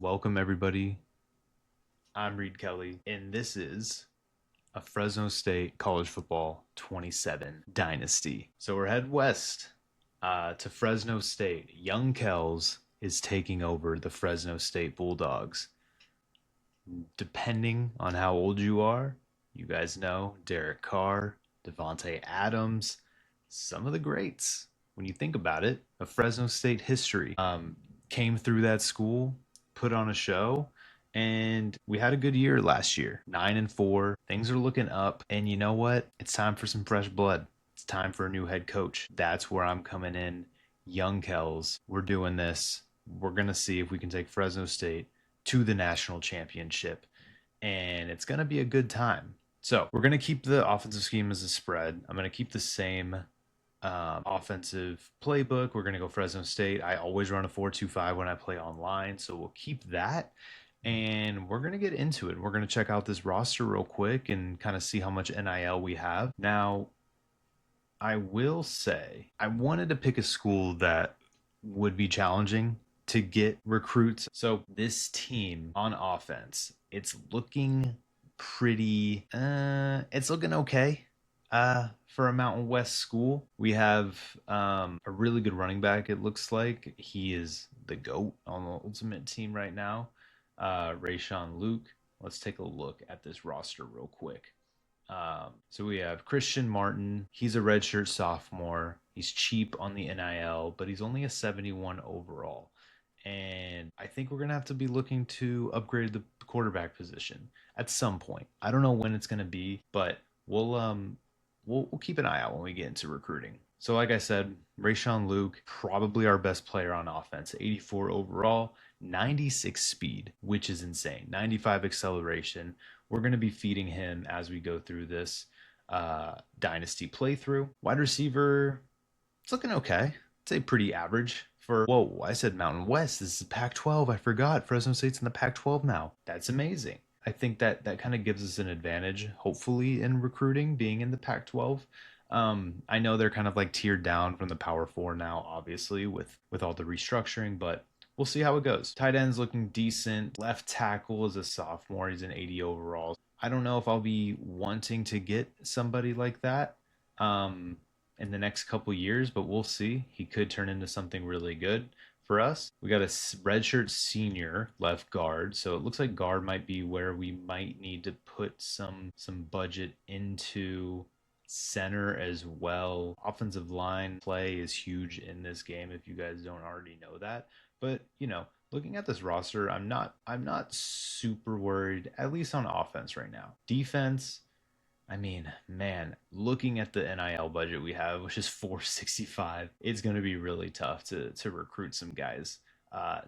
Welcome, everybody. I'm Reed Kelly, and this is a Fresno State College Football 27 Dynasty. So we're headed west to Fresno State. Young Kells is taking over the Fresno State Bulldogs. Depending on how old you are, you guys know Derek Carr, Devontae Adams, some of the greats. When you think about it, of Fresno State history came through that school, put on a show, and we had a good year last year. 9-4, things are looking up, and you know what? It's time for some fresh blood. It's time for a new head coach. That's where I'm coming in. Young Kells, we're doing this. We're gonna see if we can take Fresno State to the national championship, and it's gonna be a good time. So we're gonna keep the offensive scheme as a spread. I'm gonna keep the same offensive playbook. We're going to go Fresno State. I always run a 4-2-5 when I play online, so we'll keep that. And we're going to get into it. We're going to check out this roster real quick and kind of see how much NIL we have. Now, I will say, I wanted to pick a school that would be challenging to get recruits. So, this team on offense, it's looking it's looking okay for a Mountain West school. We have a really good running back, it looks like. He is the GOAT on the Ultimate Team right now, Rayshawn Luke. Let's take a look at this roster real quick. So we have Christian Martin. He's a redshirt sophomore. He's cheap on the NIL, but he's only a 71 overall. And I think we're going to have to be looking to upgrade the quarterback position at some point. I don't know when it's going to be, but we'll keep an eye out when we get into recruiting. So, like I said, Rayshawn Luke, probably our best player on offense, 84 overall, 96 speed, which is insane, 95 acceleration. We're going to be feeding him as we go through this dynasty playthrough. Wide receiver, it's looking okay. It's a pretty average for, whoa, I said Mountain West. This is Pac 12. I forgot. Fresno State's in the Pac 12 now. That's amazing. I think that kind of gives us an advantage, hopefully, in recruiting, being in the Pac 12. I know they're kind of like tiered down from the Power Four now, obviously, with all the restructuring, but we'll see how it goes. Tight end's looking decent. Left tackle is a sophomore. He's an 80 overall. I don't know if I'll be wanting to get somebody like that in the next couple years, but we'll see. He could turn into something really good for us. We got a redshirt senior left guard, so it looks like guard might be where we might need to put some budget into center as well. Offensive line play is huge in this game if you guys don't already know that. But, looking at this roster, I'm not super worried, at least on offense right now. Defense, I mean, man, looking at the NIL budget we have, which is 465, it's going to be really tough to recruit some guys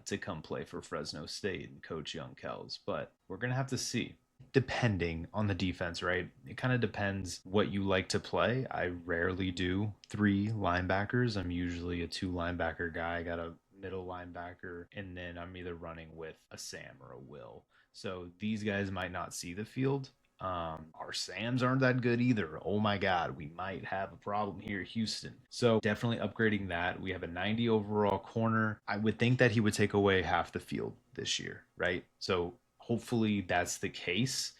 to come play for Fresno State and coach Young Kells. But we're going to have to see, depending on the defense, right? It kind of depends what you like to play. I rarely do three linebackers. I'm usually a two linebacker guy. I got a middle linebacker, and then I'm either running with a Sam or a Will. So these guys might not see the field. Our Sams aren't that good either. Oh my God, we might have a problem here, Houston. So definitely upgrading that. We have a 90 overall corner. I would think that he would take away half the field this year, right? So hopefully that's the case.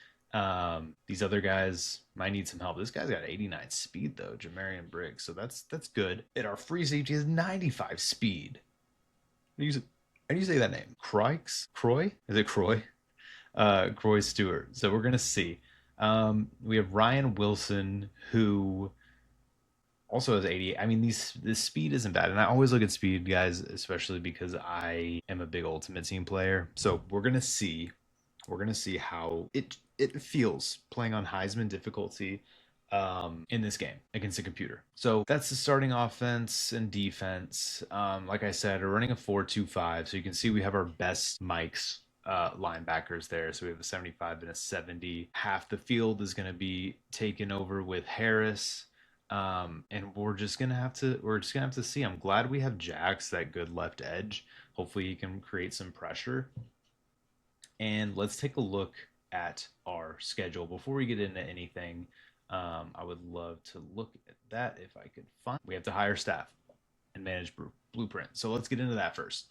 These other guys might need some help. This guy's got 89 speed though, Jamarian Briggs. So that's good. And our free safety has 95 speed. How do you say that name? Croy? Is it Croy? Croy Stewart. So we're gonna see. We have Ryan Wilson, who also has 88. I mean, this speed isn't bad, and I always look at speed, guys, especially because I am a big Ultimate Team player. So we're gonna see. We're gonna see how it feels playing on Heisman difficulty in this game against a computer. So that's the starting offense and defense. Like I said, we're running a 4-2-5. So you can see we have our best mics linebackers there. So we have a 75 and a 70. Half the field is going to be taken over with Harris. And we're just gonna have to see. I'm glad we have Jax, that good left edge. Hopefully he can create some pressure. And let's take a look at our schedule before we get into anything. I would love to look at that if I could find. We have to hire staff and manage blueprint. So let's get into that first.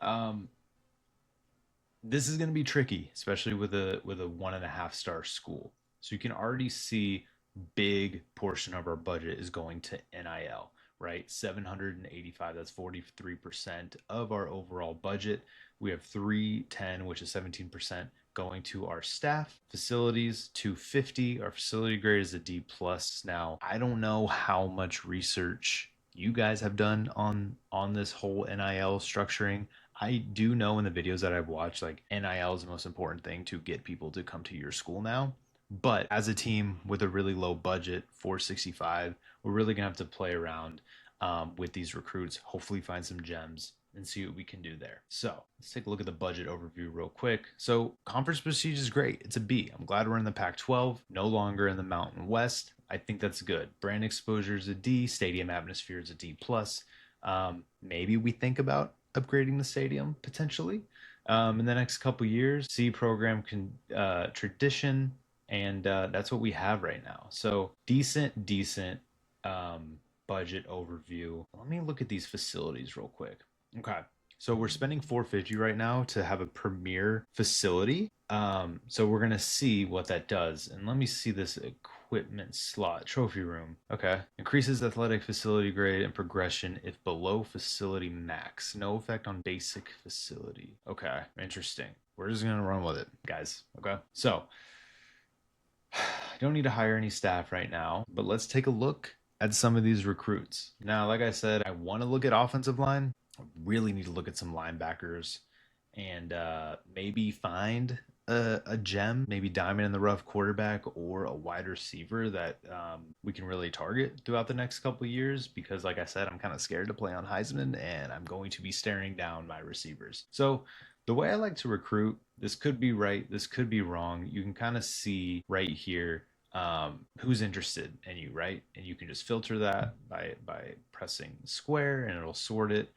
Um, This is going to be tricky, especially with a 1.5 star school. So you can already see big portion of our budget is going to NIL, right? 785, that's 43% of our overall budget. We have 310, which is 17% going to our staff. Facilities 250. Our facility grade is a D plus. Now, I don't know how much research you guys have done on this whole NIL structuring. I do know in the videos that I've watched, like NIL is the most important thing to get people to come to your school now. But as a team with a really low budget, 465, we're really gonna have to play around with these recruits. Hopefully, find some gems and see what we can do there. So let's take a look at the budget overview real quick. So conference prestige is great. It's a B. I'm glad we're in the Pac-12, no longer in the Mountain West. I think that's good. Brand exposure is a D. Stadium atmosphere is a D plus. Maybe we think about upgrading the stadium potentially in the next couple years. C program can tradition, and that's what we have right now. So decent budget overview. Let me look at these facilities real quick. Okay. So we're spending 450 right now to have a premier facility. So we're gonna see what that does. And let me see this equipment slot. Trophy room. Okay. Increases athletic facility grade and progression if below facility max. No effect on basic facility. Okay. Interesting. We're just gonna run with it, guys. Okay. So I don't need to hire any staff right now, but let's take a look at some of these recruits. Now, like I said, I want to look at offensive line. I really need to look at some linebackers and maybe find a gem, maybe diamond in the rough quarterback or a wide receiver that we can really target throughout the next couple of years. Because, like I said, I'm kind of scared to play on Heisman, and I'm going to be staring down my receivers. So the way I like to recruit, this could be right, this could be wrong. You can kind of see right here who's interested in you, right? And you can just filter that by pressing square, and it'll sort it.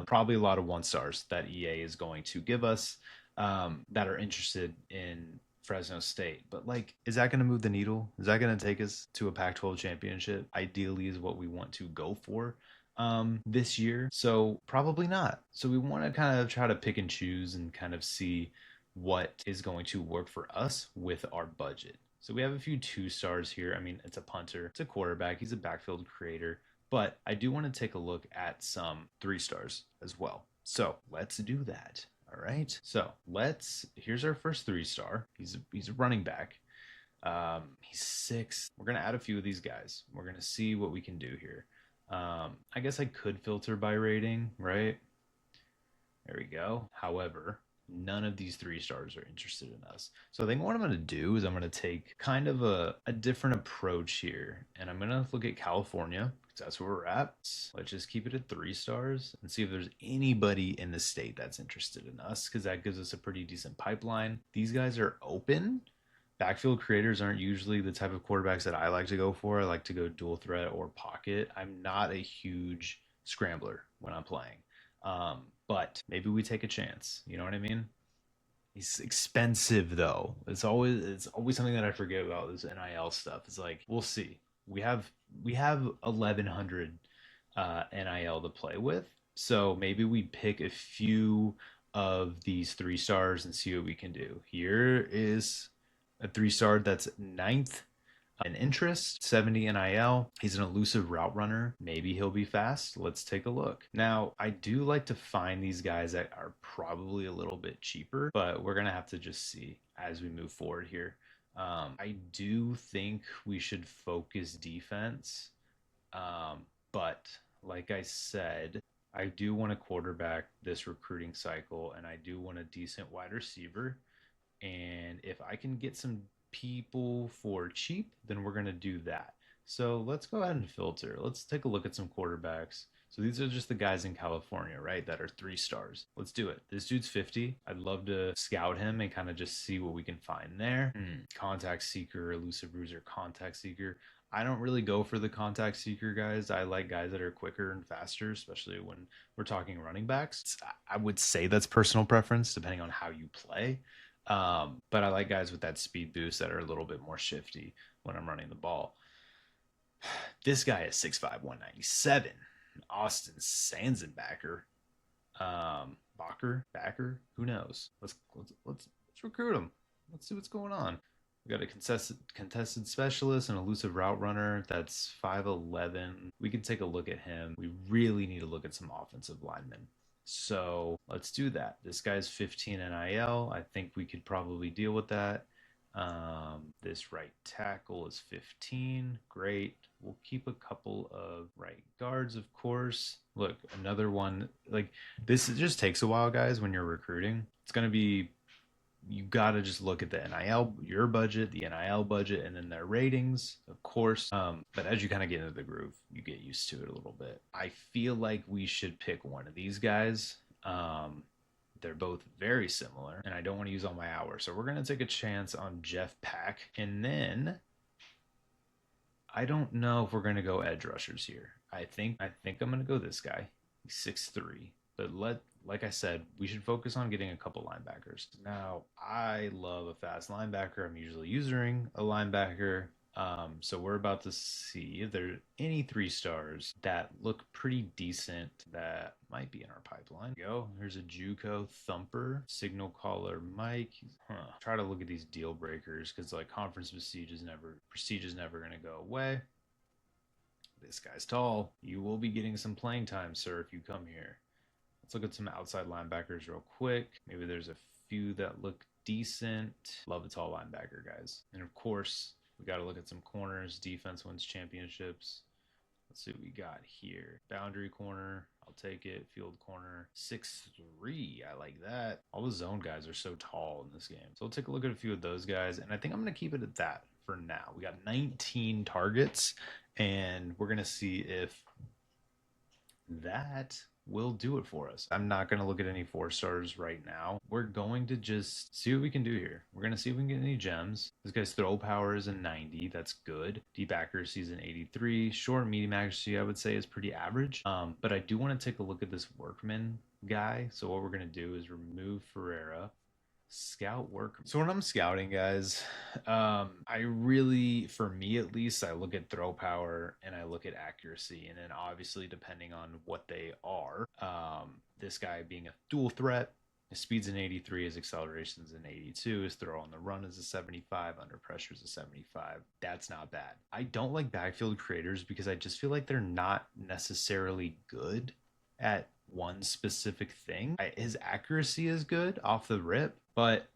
Probably a lot of 1 stars that EA is going to give us that are interested in Fresno State. But like, is that going to move the needle? Is that going to take us to a Pac-12 championship? Ideally, is what we want to go for this year. So probably not. So we want to kind of try to pick and choose and kind of see what is going to work for us with our budget. So we have a few 2 stars here. I mean, it's a punter, it's a quarterback, he's a backfield creator, but I do want to take a look at some 3 stars as well. So let's do that. All right. So here's our first 3 star. He's a running back. He's 6. We're gonna add a few of these guys. We're gonna see what we can do here. I guess I could filter by rating, right? There we go. However, none of these 3 stars are interested in us. So I think what I'm going to do is I'm going to take kind of a different approach here. And I'm going to look at California because that's where we're at. Let's just keep it at 3 stars and see if there's anybody in the state that's interested in us, because that gives us a pretty decent pipeline. These guys are open. Backfield creators aren't usually the type of quarterbacks that I like to go for. I like to go dual threat or pocket. I'm not a huge scrambler when I'm playing. But maybe we take a chance. You know what I mean? He's expensive though. It's always something that I forget about this NIL stuff. It's like, we'll see. We have 1100 NIL to play with. So maybe we pick a few of these 3 stars and see what we can do. Here is a 3 star that's ninth in interest, 70 NIL. He's an elusive route runner. Maybe he'll be fast. Let's take a look. Now, I do like to find these guys that are probably a little bit cheaper, but we're going to have to just see as we move forward here. I do think we should focus defense. But like I said, I do want to quarterback this recruiting cycle, and I do want a decent wide receiver. And if I can get some people for cheap, then we're going to do that. So let's go ahead and filter. Let's take a look at some quarterbacks. So these are just the guys in California, right, that are 3 stars. Let's do it. This dude's 50. I'd love to scout him and kind of just see what we can find there. Contact seeker, elusive bruiser, contact seeker. I don't really go for the contact seeker guys. I like guys that are quicker and faster, especially when we're talking running backs. I would say that's personal preference depending on how you play. But I like guys with that speed boost that are a little bit more shifty when I'm running the ball. This guy is 6'5", 197. Austin Sanzenbacher. Backer, who knows? Let's recruit him. Let's see what's going on. We got a contested specialist, an elusive route runner that's 5'11". We can take a look at him. We really need to look at some offensive linemen. So let's do that. This guy's 15 NIL. I think we could probably deal with that. This right tackle is 15. Great. We'll keep a couple of right guards, of course. Look, another one. Like, this just takes a while, guys, when you're recruiting. It's going to be, you got to just look at the NIL, your budget, the NIL budget, and then their ratings, of course. But as you kind of get into the groove, you get used to it a little bit. I feel like we should pick one of these guys. They're both very similar, and I don't want to use all my hours. So we're going to take a chance on Jeff Pack. And then I don't know if we're going to go edge rushers here. I think I'm going to go this guy. He's 6'3". But like I said, we should focus on getting a couple linebackers. Now, I love a fast linebacker. I'm usually using a linebacker. So we're about to see if there are any 3-stars that look pretty decent that might be in our pipeline. Here's a JUCO thumper, signal caller Mike. Try to look at these deal breakers because like conference prestige is never going to go away. This guy's tall. You will be getting some playing time, sir, if you come here. Let's look at some outside linebackers real quick. Maybe there's a few that look decent. Love a tall linebacker, guys. And of course, we got to look at some corners. Defense wins championships. Let's see what we got here. Boundary corner. I'll take it. Field corner. 6'3". I like that. All the zone guys are so tall in this game. So we'll take a look at a few of those guys. And I think I'm going to keep it at that for now. We got 19 targets. And we're going to see if that will do it for us. I'm not going to look at any 4-stars right now. We're going to just see what we can do here. We're going to see if we can get any gems. This guy's throw power is a 90. That's good. Deep accuracy is an 83. Short and medium accuracy, I would say, is pretty average. But I do want to take a look at this workman guy. So what we're going to do is remove Ferreira. Scout work. So when I'm scouting, guys, I really, for me at least, I look at throw power and I look at accuracy, and then obviously depending on what they are, this guy being a dual threat, his speed's an 83, his acceleration's an 82, his throw on the run is a 75, under pressure is a 75. That's not bad. I don't like backfield creators because I just feel like they're not necessarily good at one specific thing. His accuracy is good off the rip, but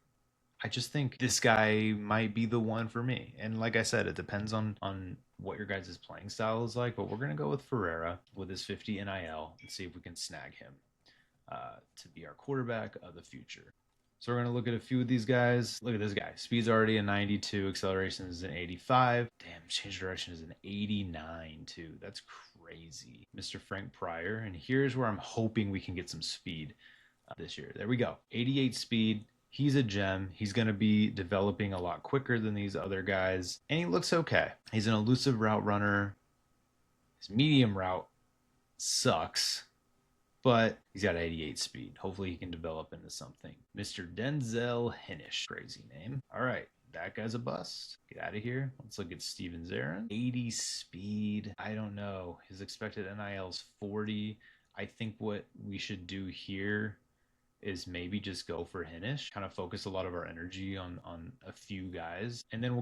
I just think this guy might be the one for me. And like I said, it depends on what your guys' playing style is like, but we're going to go with Ferreira with his 50 NIL and see if we can snag him to be our quarterback of the future. So we're going to look at a few of these guys. Look at this guy. Speed's already a 92. Acceleration is an 85. Damn, change direction is an 89 too. That's crazy. Mr. Frank Pryor. And here's where I'm hoping we can get some speed this year. There we go. 88 speed. He's a gem. He's going to be developing a lot quicker than these other guys. And he looks okay. He's an elusive route runner. His medium route sucks, but he's got 88 speed. Hopefully he can develop into something. Mr. Denzel Hinish. Crazy name. All right. That guy's a bust. Get out of here. Let's look at Steven Zarin. 80 speed. I don't know. His expected NIL is 40. I think what we should do here is maybe just go for Hinish. Kind of focus a lot of our energy on a few guys. And then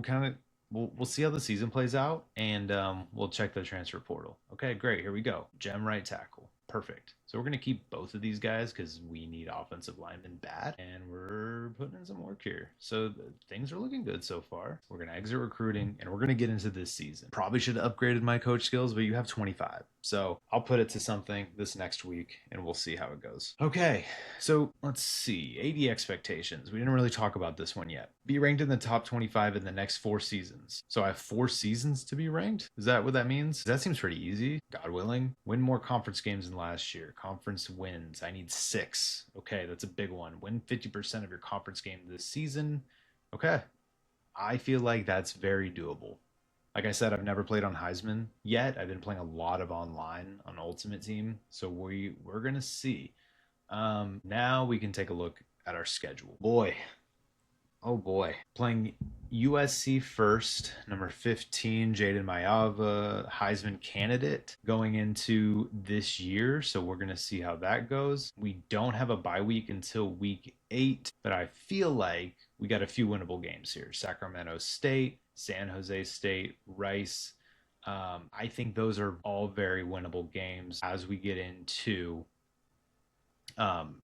we'll see how the season plays out, and we'll check the transfer portal. Okay, great. Here we go. Gem right tackle. Perfect. So we're going to keep both of these guys because we need offensive linemen bad, and we're putting in some work here. So things are looking good so far. We're going to exit recruiting, and we're going to get into this season. Probably should have upgraded my coach skills, but you have 25. So I'll put it to something this next week, and we'll see how it goes. Okay, so let's see. AD expectations. We didn't really talk about this one yet. Be ranked in the top 25 in the next 4 seasons. So I have 4 seasons to be ranked? Is that what that means? That seems pretty easy. God willing. Win more conference games than last year. Conference wins. I need 6. Okay, that's a big one. Win 50% of your conference game this season. Okay. I feel like that's very doable. Like I said, I've never played on Heisman yet. I've been playing a lot of online on Ultimate Team. So we're going to see. Now we can take a look at our schedule. Boy, Oh boy. Playing USC first, number 15, Jaden Mayava, Heisman candidate going into this year. So we're going to see how that goes. We don't have a bye week until week 8, but I feel like we got a few winnable games here. Sacramento State, San Jose State, Rice. I think those are all very winnable games as we get into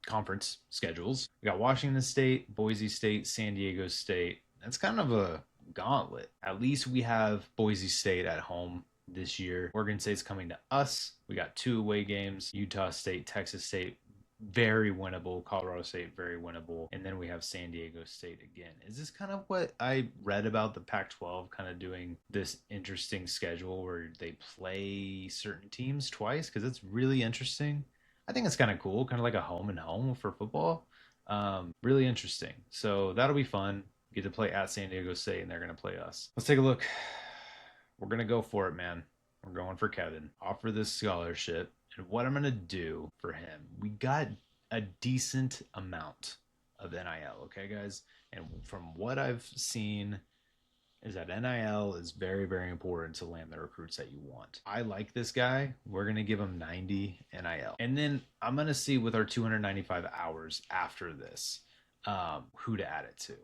conference schedules. We got Washington State, Boise State, San Diego State. That's kind of a gauntlet. At least we have Boise State at home this year. Oregon State's coming to us. We got 2 away games. Utah State, Texas State, very winnable. Colorado State, very winnable. And then we have San Diego State again. Is this kind of what I read about the Pac-12 kind of doing this interesting schedule where they play certain teams twice? Because it's really interesting. I think it's kind of cool, kind of like a home and home for football. Really interesting. So that'll be fun. Get to play at San Diego State, and they're going to play us. Let's take a look. We're going to go for it, man. We're going for Kevin. Offer this scholarship. And what I'm going to do for him, we got a decent amount of NIL, okay, guys? And from what I've seen, is that NIL is very, very important to land the recruits that you want. I like this guy. We're going to give him 90 NIL. And then I'm going to see with our 295 hours after this, who to add it to.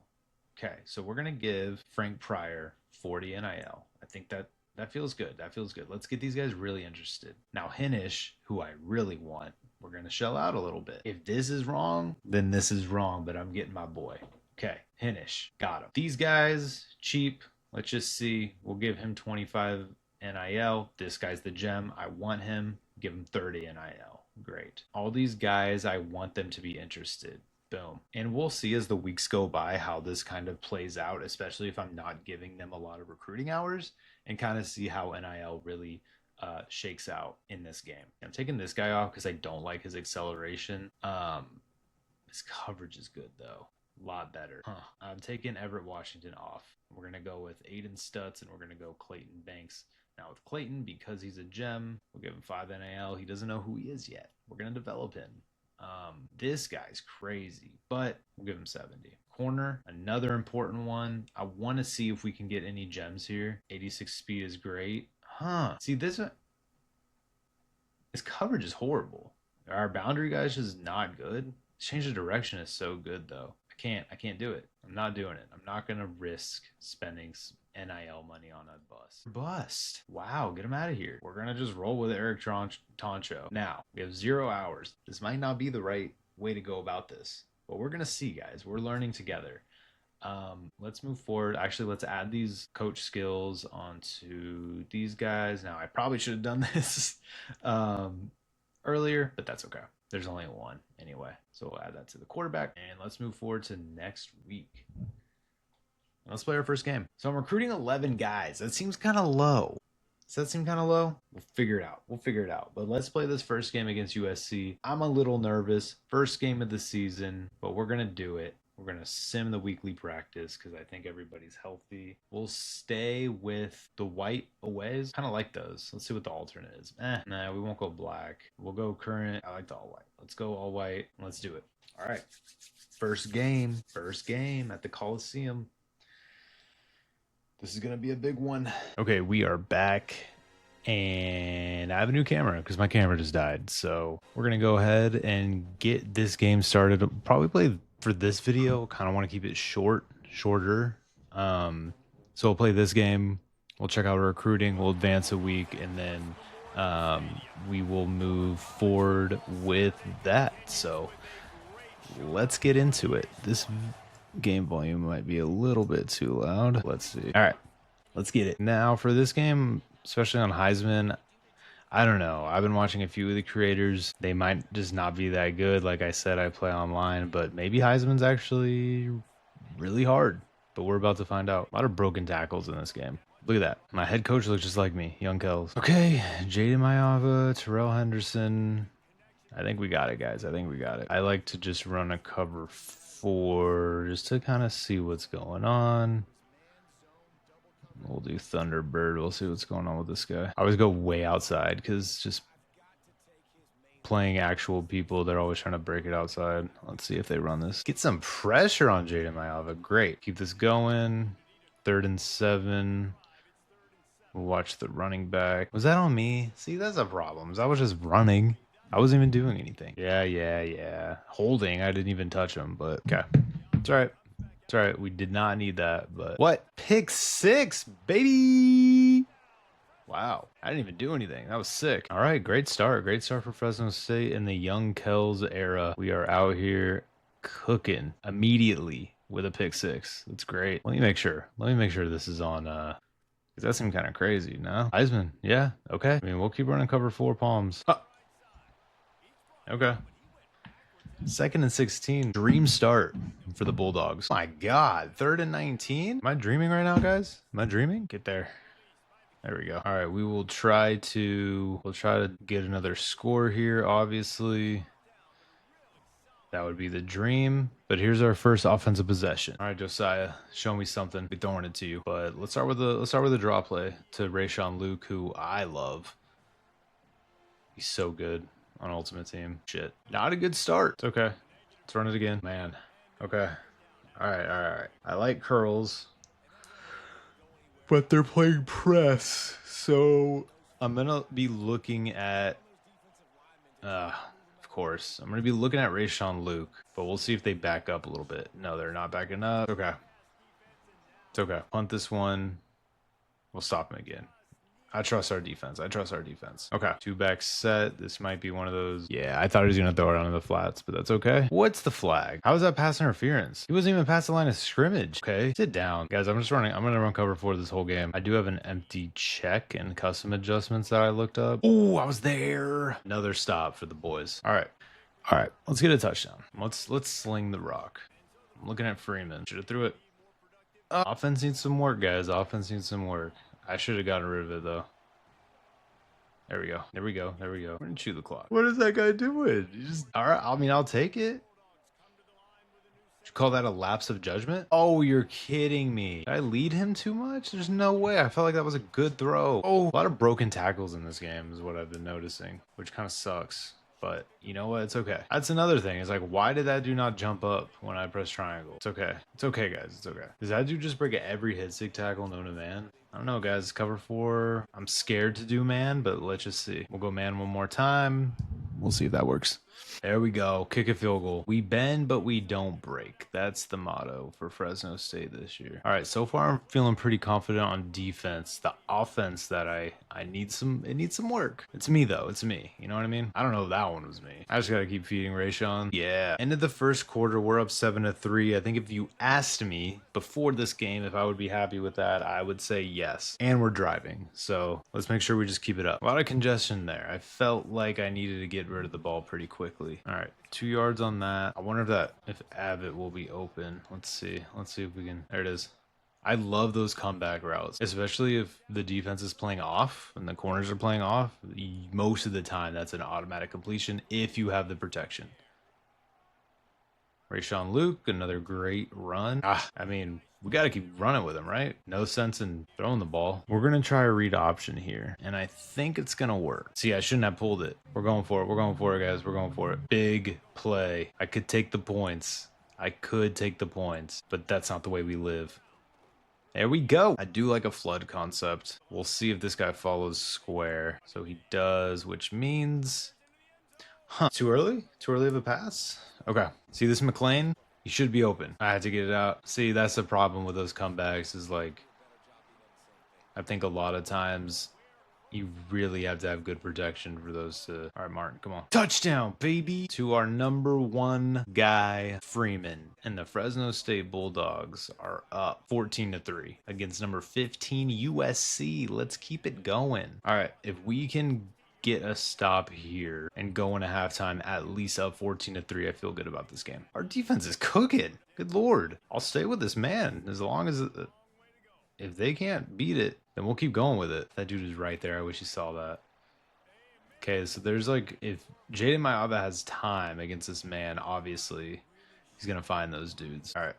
Okay, so we're going to give Frank Pryor 40 NIL. I think that feels good. That feels good. Let's get these guys really interested. Now, Hinish, who I really want, we're going to shell out a little bit. If this is wrong, then this is wrong, but I'm getting my boy. Okay, Hinish, got him. These guys, cheap. Let's just see. We'll give him 25 NIL. This guy's the gem. I want him. Give him 30 NIL. Great. All these guys, I want them to be interested. Boom. And we'll see as the weeks go by how this kind of plays out, especially if I'm not giving them a lot of recruiting hours, and kind of see how NIL really shakes out in this game. I'm taking this guy off because I don't like his acceleration. His coverage is good, though. A lot better. I'm taking Everett Washington off. We're going to go with Aiden Stutz, and we're going to go Clayton Banks. Now with Clayton, because he's a gem, we'll give him 5 NIL. He doesn't know who he is yet. We're going to develop him. This guy's crazy, but we'll give him 70. Corner, another important one. I want to see if we can get any gems here. 86 speed is great. See, his coverage is horrible. Our boundary guys is not good. Change of direction is so good, though. I can't do it. I'm not doing it. I'm not going to risk spending NIL money on a bust. Wow, get him out of here. We're going to just roll with Eric Toncho. Now, we have 0 hours. This might not be the right way to go about this, but we're going to see, guys. We're learning together. Let's move forward. Actually, let's add these coach skills onto these guys. Now, I probably should have done this earlier, but that's okay. There's only one anyway. So we'll add that to the quarterback. And let's move forward to next week. Let's play our first game. So I'm recruiting 11 guys. That seems kind of low. Does that seem kind of low? We'll figure it out. But let's play this first game against USC. I'm a little nervous. First game of the season, but we're going to do it. We're going to sim the weekly practice because I think everybody's healthy. We'll stay with the white aways. Kind of like those. Let's see what the alternate is. Nah, we won't go black. We'll go current. I like the all white. Let's go all white. Let's do it. All right. First game at the Coliseum. This is going to be a big one. Okay, we are back. And I have a new camera because my camera just died. So we're going to go ahead and get this game started. I'll probably play for this video. Kind of want to keep it shorter. So we'll play this game. We'll check out our recruiting. We'll advance a week. And then we will move forward with that. So let's get into it. This game volume might be a little bit too loud. Let's see. All right, let's get it. Now for this game, especially on Heisman, I don't know. I've been watching a few of the creators. They might just not be that good. Like I said, I play online, but maybe Heisman's actually really hard. But we're about to find out. A lot of broken tackles in this game. Look at that. My head coach looks just like me, Young Kells. Okay, Jaden Mayava, Terrell Henderson. I think we got it, guys. I think we got it. I like to just run a cover 4 just to kind of see what's going on. We'll do Thunderbird. We'll see what's going on with this guy. I always go way outside because just playing actual people, they're always trying to break it outside. Let's see if they run this. Get some pressure on Jaden Mayava. Great. Keep this going. 3rd and 7. We'll watch the running back. Was that on me? See, that's a problem. I was just running. I wasn't even doing anything. Yeah. Holding. I didn't even touch him, but okay. It's all right. It's all right. We did not need that, but what? Pick 6, baby. Wow. I didn't even do anything. That was sick. All right. Great start. Great start for Fresno State in the Young Kells era. We are out here cooking immediately with a pick 6. That's great. Let me make sure. This is on, because that seemed kind of crazy, no? Heisman. Yeah. Okay. I mean, we'll keep running cover 4 palms. Oh. Okay. 2nd and 16. Dream start for the Bulldogs. My God. 3rd and 19. Am I dreaming right now, guys? Am I dreaming? Get there. There we go. All right, we'll try to get another score here, obviously. That would be the dream. But here's our first offensive possession. All right, Josiah, show me something. We're throwing it to you. But let's start with the draw play to Rayshawn Luke, who I love. He's so good on Ultimate Team. Shit. Not a good start. It's okay. Let's run it again. Man. Okay. All right. I like curls, but they're playing press. So I'm going to be looking at, of course, I'm going to be looking at Rayshawn Luke, but we'll see if they back up a little bit. No, they're not backing up. Okay. It's okay. Punt this one. We'll stop him again. I trust our defense. Okay. 2-back set. This might be one of those. Yeah, I thought he was going to throw it onto the flats, but that's okay. What's the flag? How is that pass interference? He wasn't even past the line of scrimmage. Okay. Sit down. Guys, I'm going to run cover 4 this whole game. I do have an empty check and custom adjustments that I looked up. Oh, I was there. Another stop for the boys. All right. Let's get a touchdown. Let's sling the rock. I'm looking at Freeman. Should have threw it. Offense needs some work, guys. I should have gotten rid of it, though. There we go. We're going to chew the clock. What is that guy doing? All right. I mean, I'll take it. Would you call that a lapse of judgment? Oh, you're kidding me. Did I lead him too much? There's no way. I felt like that was a good throw. Oh, a lot of broken tackles in this game is what I've been noticing, which kind of sucks. But you know what? It's okay. That's another thing. It's like, why did that dude not jump up when I press triangle? It's okay. It's okay, guys. It's okay. Does that dude just break every hit stick tackle known to man? I don't know, guys. Cover 4. I'm scared to do man, but let's just see. We'll go man one more time. We'll see if that works. There we go. Kick a field goal. We bend, but we don't break. That's the motto for Fresno State this year. All right, so far I'm feeling pretty confident on defense. The offense that I need it needs some work. It's me, though. It's me. You know what I mean? I don't know if that one was me. I just got to keep feeding Rayshawn. Yeah. End of the first quarter, we're up 7-3. I think if you asked me before this game if I would be happy with that, I would say yes. And we're driving, so let's make sure we just keep it up. A lot of congestion there. I felt like I needed to get rid of the ball pretty quickly. All right, 2 yards on that. I wonder if Abbott will be open. Let's see if we can. There it is. I love those comeback routes, especially if the defense is playing off and the corners are playing off. Most of the time, that's an automatic completion if you have the protection. Rayshawn Luke, another great run. I mean, we got to keep running with him, right? No sense in throwing the ball. We're going to try a read option here, and I think it's going to work. See, I shouldn't have pulled it. We're going for it, guys. We're going for it. Big play. I could take the points, but that's not the way we live. There we go. I do like a flood concept. We'll see if this guy follows square. So he does, which means... Too early? Too early of a pass? Okay. See this McLean? He should be open. I had to get it out. See, that's the problem with those comebacks is like, I think a lot of times you really have to have good protection for those to... All right, Martin, come on. Touchdown, baby! To our number 1 guy, Freeman. And the Fresno State Bulldogs are up 14-3 against number 15, USC. Let's keep it going. All right, if we can get a stop here and go into halftime at least up 14-3, I feel good about this game. Our defense is cooking. Good Lord. I'll stay with this man as long as... If they can't beat it, then we'll keep going with it. That dude is right there. I wish he saw that. Okay, so there's like, if Jaden Mayava has time against this man, obviously, he's going to find those dudes. All right.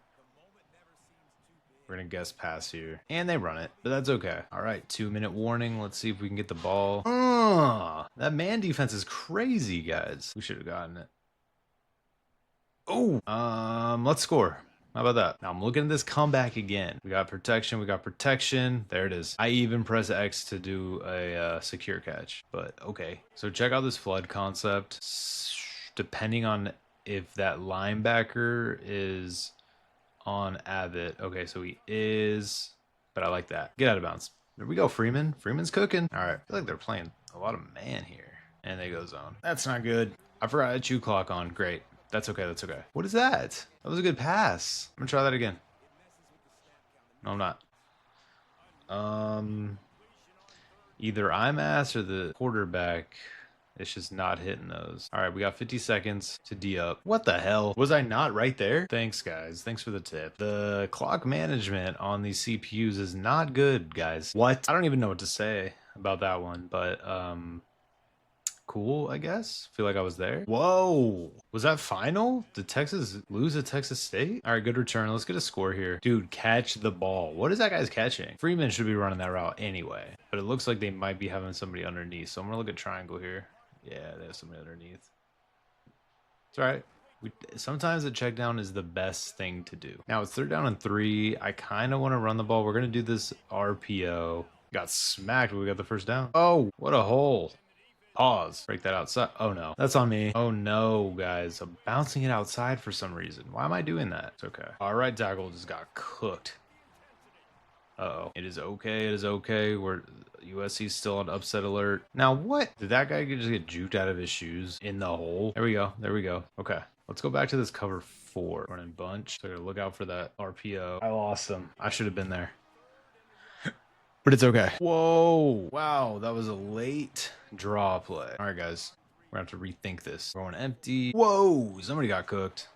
We're going to guess pass here. And they run it, but that's okay. All right, 2-minute warning. Let's see if we can get the ball. That man defense is crazy, guys. We should have gotten it. Oh, let's score. How about that? Now I'm looking at this comeback again. We got protection. We got protection. There it is. I even press X to do a secure catch, but okay. So check out this flood concept. Depending on if that linebacker is on Abbott. Okay, so he is, but I like that. Get out of bounds. There we go, Freeman. Freeman's cooking. All right, I feel like they're playing a lot of man here. And they go zone. That's not good. I forgot to chew clock on. Great. That's okay. That's okay. What is that? That was a good pass. I'm gonna try that again. No, I'm not. Either I'm ass or the quarterback. It's just not hitting those. All right, we got 50 seconds to D up. What the hell? Was I not right there? Thanks, guys. Thanks for the tip. The clock management on these CPUs is not good, guys. What? I don't even know what to say about that one, but cool, I guess. Feel like I was there. Whoa. Was that final? Did Texas lose at Texas State? All right, good return. Let's get a score here. Dude, catch the ball. What is that guy's catching? Freeman should be running that route anyway, but it looks like they might be having somebody underneath. So I'm going to look at triangle here. Yeah, they have somebody underneath. It's all right. Sometimes a check down is the best thing to do. Now it's 3rd down and 3. I kind of want to run the ball. We're going to do this RPO. Got smacked, but we got the first down. Oh, what a hole. Pause. Break that outside. Oh, no. That's on me. Oh, no, guys. I'm bouncing it outside for some reason. Why am I doing that? It's okay. All right, tackle just got cooked. Uh-oh. It is okay. It is okay. USC's still on upset alert. Now, what? Did that guy just get juked out of his shoes in the hole? There we go. There we go. Okay. Let's go back to this cover 4. Running bunch. So I gotta look out for that RPO. I lost him. I should have been there. But it's okay. Whoa. Wow. That was a late draw play. All right, guys. We're going to have to rethink this. Going empty. Whoa. Somebody got cooked.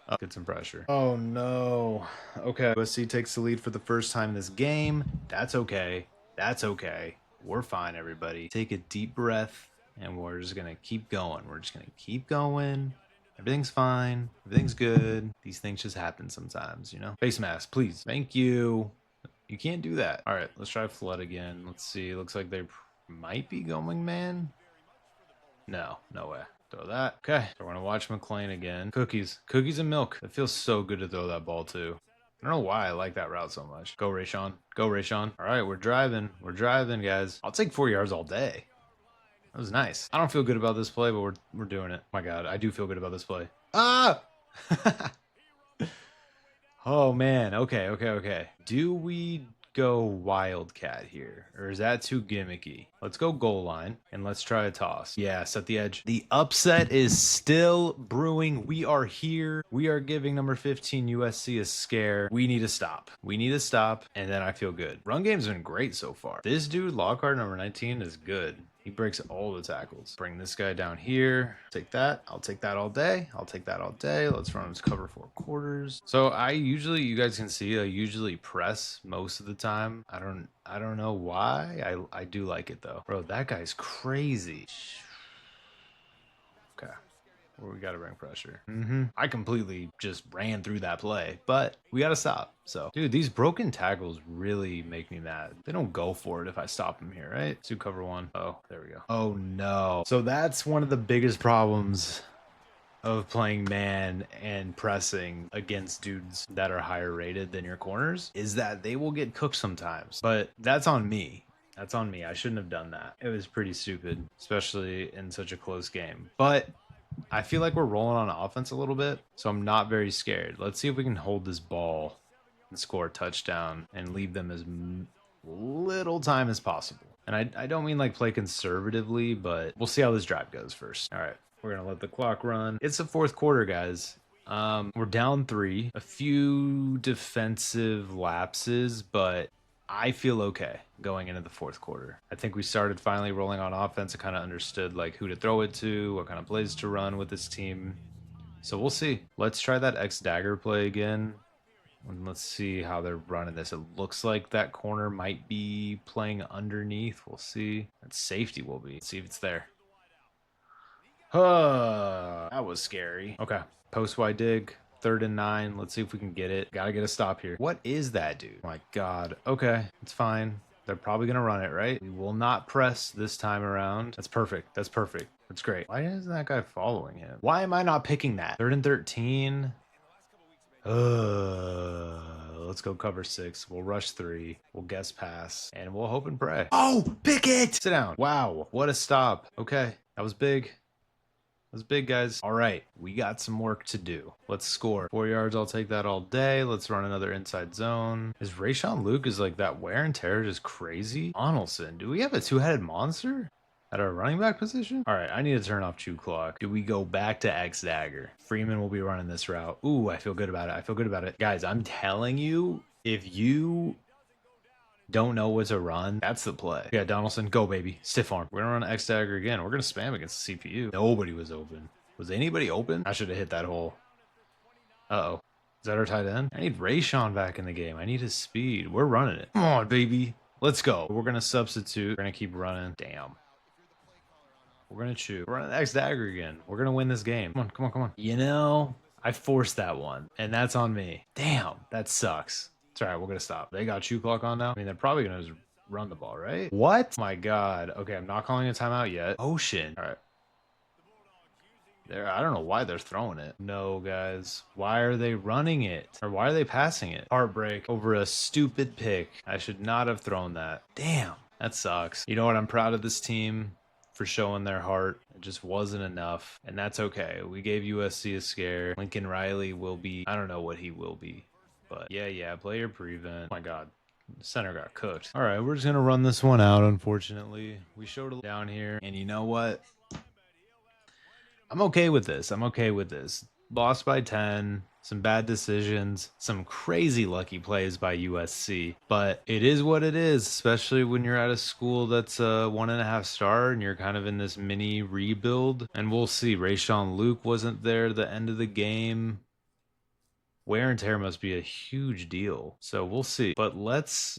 Oh, get some pressure. Oh, no. Okay. USC takes the lead for the first time in this game. That's okay. That's okay. We're fine, everybody. Take a deep breath, and we're just going to keep going. We're just going to keep going. Everything's fine. Everything's good. These things just happen sometimes, you know? Face mask, please. Thank you. You can't do that. All right, let's try flood again. Let's see. Looks like they might be going man. No, no way. Throw that. Okay, so we're going to watch McLean again. Cookies. Cookies and milk. It feels so good to throw that ball, too. I don't know why I like that route so much. Go, Rayshawn. Go, Rayshawn. All right, we're driving. We're driving, guys. I'll take 4 yards all day. That was nice. I don't feel good about this play, but we're doing it. My God, I do feel good about this play. Ah! Oh, man. Okay, okay, okay. Do we go Wildcat here, or is that too gimmicky? Let's go goal line, and let's try a toss. Yeah, set the edge. The upset is still brewing. We are here. We are giving number 15 USC a scare. We need to stop. We need to stop, and then I feel good. Run game's been great so far. This dude, Lockhart, number 19, is good. He breaks all the tackles. Bring this guy down here. Take that. I'll take that all day. I'll take that all day. Let's run his cover 4 quarters. So you guys can see, I usually press most of the time. I don't know why. I do like it though. Bro, that guy's crazy. Okay. Well, we got to bring pressure. I completely just ran through that play, but we got to stop. So, dude, these broken tackles really make me mad. They don't go for it if I stop them here, right? Let's do cover 1. Oh, there we go. Oh, no. So that's one of the biggest problems of playing man and pressing against dudes that are higher rated than your corners is that they will get cooked sometimes. But that's on me. That's on me. I shouldn't have done that. It was pretty stupid, especially in such a close game. But I feel like we're rolling on offense a little bit, so I'm not very scared. Let's see if we can hold this ball and score a touchdown and leave them as little time as possible. And I don't mean like play conservatively, but we'll see how this drive goes first. All right, we're going to let the clock run. It's the 4th quarter, guys. We're down 3, a few defensive lapses, but I feel okay going into the 4th quarter. I think we started finally rolling on offense. I kind of understood like who to throw it to, what kind of plays to run with this team. So we'll see. Let's try that X dagger play again. And let's see how they're running this. It looks like that corner might be playing underneath. We'll see. That safety will be. Let's see if it's there. That was scary. Okay. Post wide dig. 3rd and 9. Let's see if we can get it. Gotta get a stop here. What is that, dude? Oh my God. Okay, it's fine. They're probably going to run it, right? We will not press this time around. That's perfect. That's perfect. That's great. Why isn't that guy following him? Why am I not picking that? 3rd and 13. Let's go cover 6. We'll rush 3. We'll guess pass. And we'll hope and pray. Oh, pick it! Sit down. Wow, what a stop. Okay, that was big. That was big, guys. All right, we got some work to do. Let's score. 4 yards, I'll take that all day. Let's run another inside zone. Is Rayshawn Luke is like that wear and tear just crazy? Donaldson, do we have a two-headed monster at our running back position? All right, I need to turn off chew clock. Do we go back to X dagger? Freeman will be running this route. Ooh, I feel good about it. I feel good about it. Guys, I'm telling you, if you don't know what to run, that's the play. Yeah, Donaldson, go baby. Stiff arm. We're gonna run X dagger again. We're gonna spam against the CPU. Nobody was open. Was anybody open? I should have hit that hole. Uh-oh. Is that our tight end? I need Rayshawn back in the game. I need his speed. We're running it. Come on, baby. Let's go. We're gonna substitute. We're gonna keep running. Damn. We're gonna chew. We're running X dagger again. We're gonna win this game. Come on, come on, come on. You know, I forced that one, and that's on me. Damn, that sucks. It's all right, we're gonna stop. They got chew clock on now. I mean, they're probably gonna just run the ball, right? What? My God. Okay, I'm not calling a timeout yet. Ocean. All right. I don't know why they're throwing it. No, guys. Why are they running it? Or why are they passing it? Heartbreak over a stupid pick. I should not have thrown that. Damn, that sucks. You know what? I'm proud of this team for showing their heart. It just wasn't enough, and that's okay. We gave USC a scare. Lincoln Riley will be, I don't know what he will be. But yeah, player prevent. Oh my God, the center got cooked. All right, we're just gonna run this one out. Unfortunately, we showed it down here, and you know what? I'm okay with this. I'm okay with this. Lost by 10. Some bad decisions, some crazy lucky plays by USC, but it is what it is, especially when you're at a school that's a 1.5 star and you're kind of in this mini rebuild. And we'll see. Rayshawn Luke wasn't there at the end of the game. Wear and tear must be a huge deal. So we'll see. But let's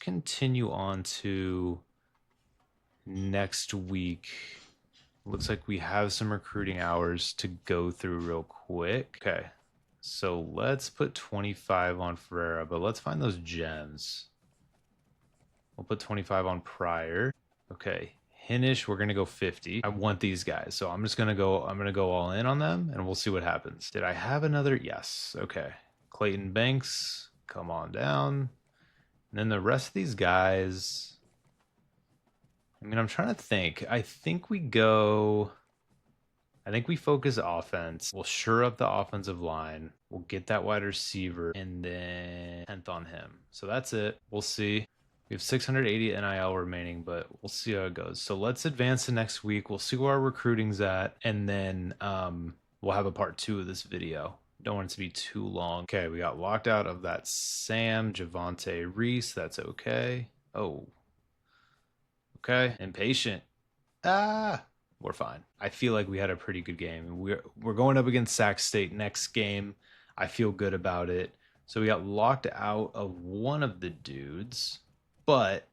continue on to next week. Looks like we have some recruiting hours to go through real quick. Okay. So let's put 25 on Ferreira, but let's find those gems. We'll put 25 on Pryor. Okay. Hinish, we're going to go 50. I want these guys. So I'm going to go all in on them and we'll see what happens. Did I have another? Yes. Okay. Clayton Banks, come on down. And then the rest of these guys, I mean, I'm trying to think. I think we focus offense. We'll shore up the offensive line. We'll get that wide receiver and then 10th on him. So that's it. We'll see. We have 680 NIL remaining, but we'll see how it goes. So let's advance to next week. We'll see where our recruiting's at, and then we'll have a part 2 of this video. Don't want it to be too long. Okay, we got locked out of that Sam Javante Reese. That's okay. Oh. Okay. Impatient. We're fine. I feel like we had a pretty good game. We're going up against Sac State next game. I feel good about it. So we got locked out of one of the dudes, but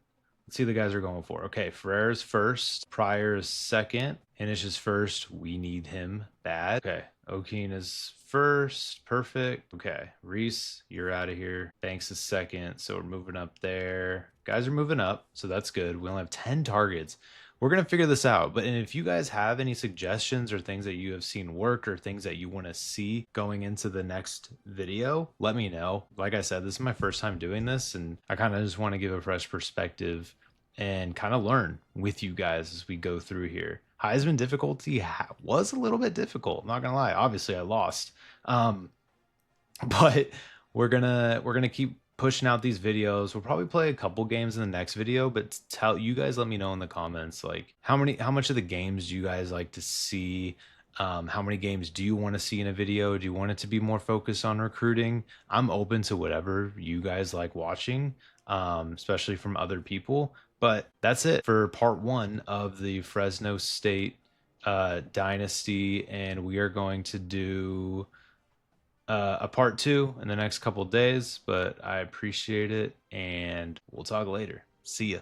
let's see what the guys are going for. Okay, Ferrer's first, Pryor's second, Hinish is first. We need him bad. Okay, Okeen is first. Perfect. Okay, Reese, you're out of here. Banks is second, so we're moving up there. Guys are moving up, so that's good. We only have 10 targets. We're going to figure this out. But if you guys have any suggestions or things that you have seen worked or things that you want to see going into the next video, let me know. Like I said, this is my first time doing this, and I kind of just want to give a fresh perspective and kind of learn with you guys as we go through here. Heisman difficulty was a little bit difficult. I'm not going to lie. Obviously, I lost. But we're gonna keep pushing out these videos. We'll probably play a couple games in the next video, but you guys let me know in the comments, like how much of the games do you guys like to see? How many games do you want to see in a video? Do you want it to be more focused on recruiting? I'm open to whatever you guys like watching, especially from other people. But that's it for part 1 of the Fresno State dynasty, and we are going to do a part 2 in the next couple days. But I appreciate it, and we'll talk later. See ya.